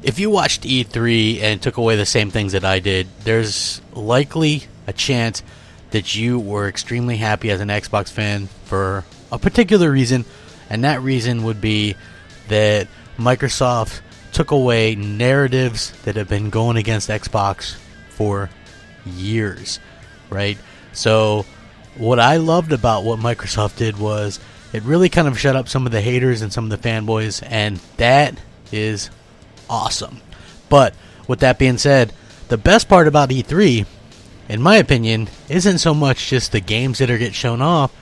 If you watched E3 and took away the same things that I did, there's likely a chance that you were extremely happy as an Xbox fan for a particular reason, and that reason would be that Microsoft took away narratives that have been going against Xbox for years, right? So what I loved about what Microsoft did was it really kind of shut up some of the haters and some of the fanboys, and that is awesome. But with that being said, the best part about E3, in my opinion, isn't so much just the games that are getting shown off,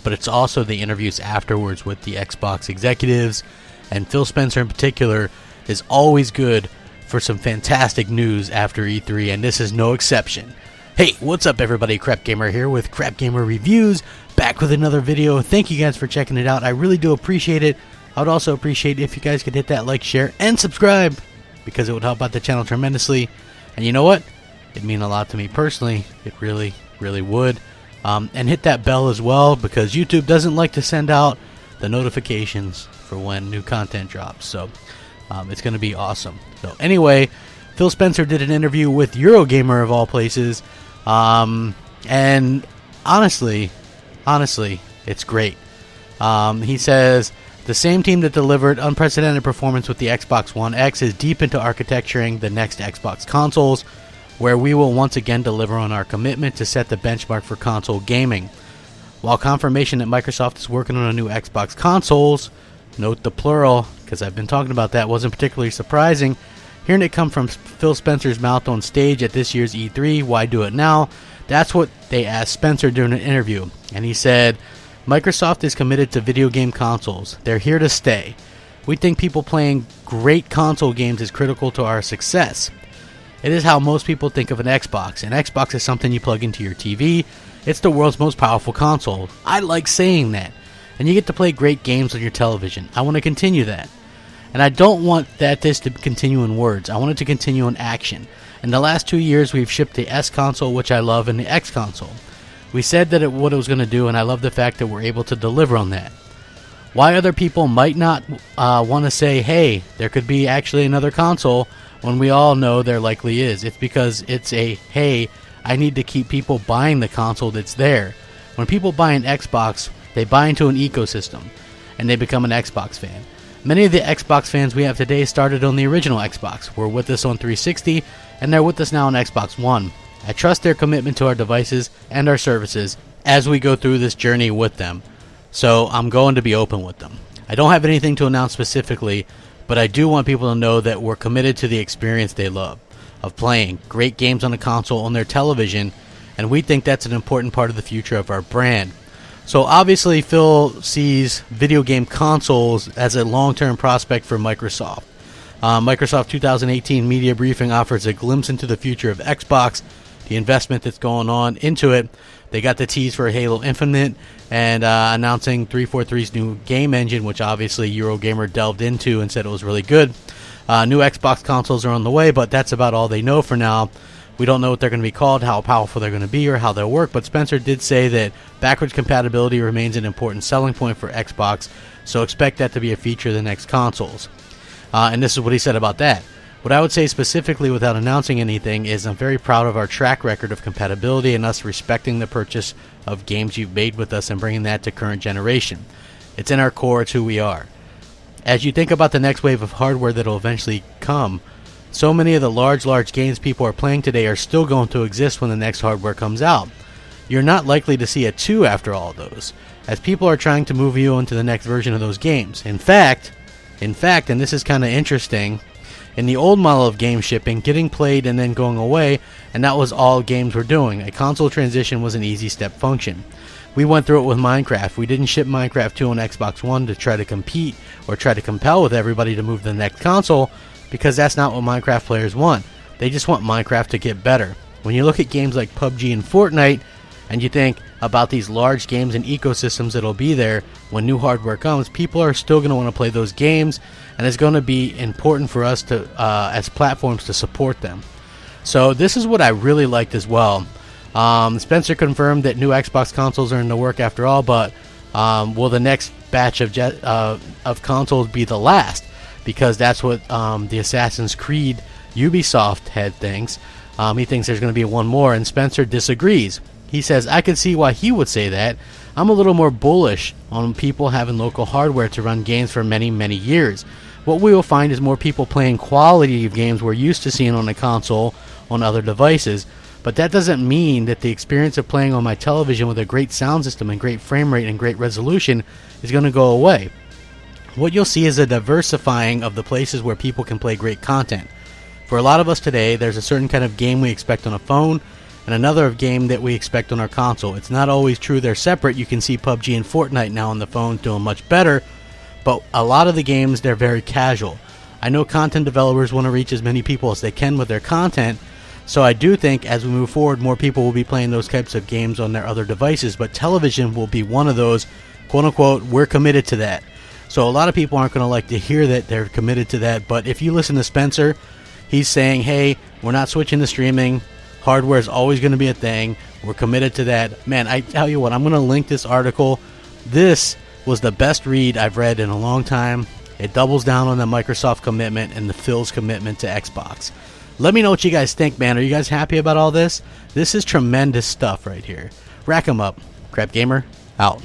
but it's also the interviews afterwards with the Xbox executives, and Phil Spencer in particular is always good for some fantastic news after E3, and this is no exception. Hey, what's up everybody, Crapgamer here with Crapgamer Reviews, back with another video. Thank you guys for checking it out. I really do appreciate it. I would also appreciate if you guys could hit that like, share, and subscribe, because it would help out the channel tremendously. And you know what? It'd mean a lot to me personally. It really, really would. And hit that bell as well, because YouTube doesn't like to send out the notifications for when new content drops. So it's going to be awesome. So anyway, Phil Spencer did an interview with Eurogamer of all places. And honestly, it's great. He says, the same team that delivered unprecedented performance with the Xbox One X is deep into architecturing the next Xbox consoles, where we will once again deliver on our commitment to set the benchmark for console gaming. While confirmation that Microsoft is working on a new Xbox consoles, note the plural, because I've been talking about that, wasn't particularly surprising. Hearing it come from Phil Spencer's mouth on stage at this year's E3, why do it now? That's what they asked Spencer during an interview, and he said, Microsoft is committed to video game consoles. They're here to stay. We think people playing great console games is critical to our success. It is how most people think of an Xbox. An Xbox is something you plug into your TV. It's the world's most powerful console. I like saying that. And you get to play great games on your television. I want to continue that. And I don't want this to continue in words. I want it to continue in action. In the last 2 years, we've shipped the S console, which I love, and the X console. We said that what it was going to do, and I love the fact that we're able to deliver on that. Why other people might not want to say, hey, there could be actually another console, when we all know there likely is. It's because it's a, hey, I need to keep people buying the console that's there. When people buy an Xbox, they buy into an ecosystem, and they become an Xbox fan. Many of the Xbox fans we have today started on the original Xbox, were with us on 360, and they're with us now on Xbox One. I trust their commitment to our devices and our services as we go through this journey with them. So I'm going to be open with them. I don't have anything to announce specifically, but I do want people to know that we're committed to the experience they love, of playing great games on a console on their television, and we think that's an important part of the future of our brand. So obviously Phil sees video game consoles as a long-term prospect for Microsoft. Microsoft 2018 media briefing offers a glimpse into the future of Xbox, the investment that's going on into it. They got the tease for Halo Infinite and announcing 343's new game engine, which obviously Eurogamer delved into and said it was really good. New Xbox consoles are on the way, but that's about all they know for now. We don't know what they're going to be called, how powerful they're going to be, or how they'll work, but Spencer did say that backwards compatibility remains an important selling point for Xbox, so expect that to be a feature of the next consoles. And this is what he said about that. What I would say specifically without announcing anything is I'm very proud of our track record of compatibility and us respecting the purchase of games you've made with us and bringing that to current generation. It's in our core, it's who we are. As you think about the next wave of hardware that will eventually come, so many of the large games people are playing today are still going to exist when the next hardware comes out. You're not likely to see a 2 after all those, as people are trying to move you into the next version of those games. In fact, and this is kind of interesting, in the old model of game shipping, getting played and then going away, and that was all games were doing. A console transition was an easy step function. We went through it with Minecraft. We didn't ship Minecraft 2 on Xbox One to try to compete or try to compel with everybody to move to the next console, because that's not what Minecraft players want. They just want Minecraft to get better. When you look at games like PUBG and Fortnite, and you think about these large games and ecosystems that'll be there when new hardware comes, people are still going to want to play those games, and it's going to be important for us to, as platforms, to support them. So this is what I really liked as well. Spencer confirmed that new Xbox consoles are in the work after all, but will the next batch of consoles be the last? because that's what the Assassin's Creed Ubisoft head thinks. He thinks there's going to be one more, and Spencer disagrees. He says, I can see why he would say that. I'm a little more bullish on people having local hardware to run games for many, many years. What we will find is more people playing quality of games we're used to seeing on a console on other devices, but that doesn't mean that the experience of playing on my television with a great sound system and great frame rate and great resolution is going to go away. What you'll see is a diversifying of the places where people can play great content. For a lot of us today, there's a certain kind of game we expect on a phone and another game that we expect on our console. It's not always true they're separate. You can see PUBG and Fortnite now on the phone doing much better, but a lot of the games, they're very casual. I know content developers want to reach as many people as they can with their content, so I do think as we move forward, more people will be playing those types of games on their other devices, but television will be one of those, quote-unquote, we're committed to that. So a lot of people aren't going to like to hear that they're committed to that, but if you listen to Spencer, he's saying, hey, we're not switching to streaming. Hardware is always going to be a thing. We're committed to that. Man, I tell you what, I'm going to link this article. This was the best read I've read in a long time. It doubles down on the Microsoft commitment and the Phil's commitment to Xbox. Let me know what you guys think, man. Are you guys happy about all this? This is tremendous stuff right here. Rack 'em up. Crapgamer, out.